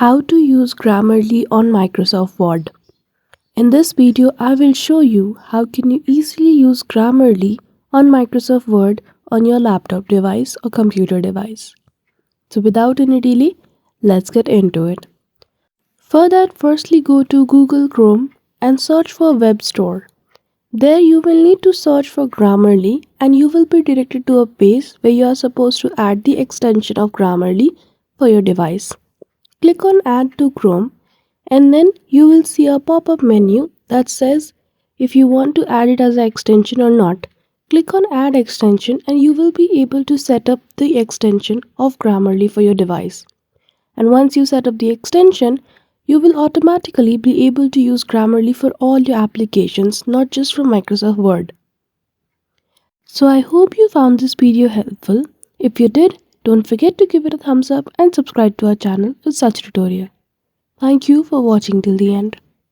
How to use Grammarly on Microsoft Word. In this video, I will show you how can you easily use Grammarly on Microsoft Word on your laptop device or computer device. So without any delay, let's get into it. For that, firstly go to Google Chrome and search for Web Store. There you will need to search for Grammarly and you will be directed to a page where you are supposed to add the extension of Grammarly for your device. Click on Add to Chrome and then you will see a pop-up menu that says if you want to add it as an extension or not. Click on Add Extension and you will be able to set up the extension of Grammarly for your device. And once you set up the extension, you will automatically be able to use Grammarly for all your applications, not just from Microsoft Word. So I hope you found this video helpful. If you did, don't forget to give it a thumbs up and subscribe to our channel for such tutorial. Thank you for watching till the end.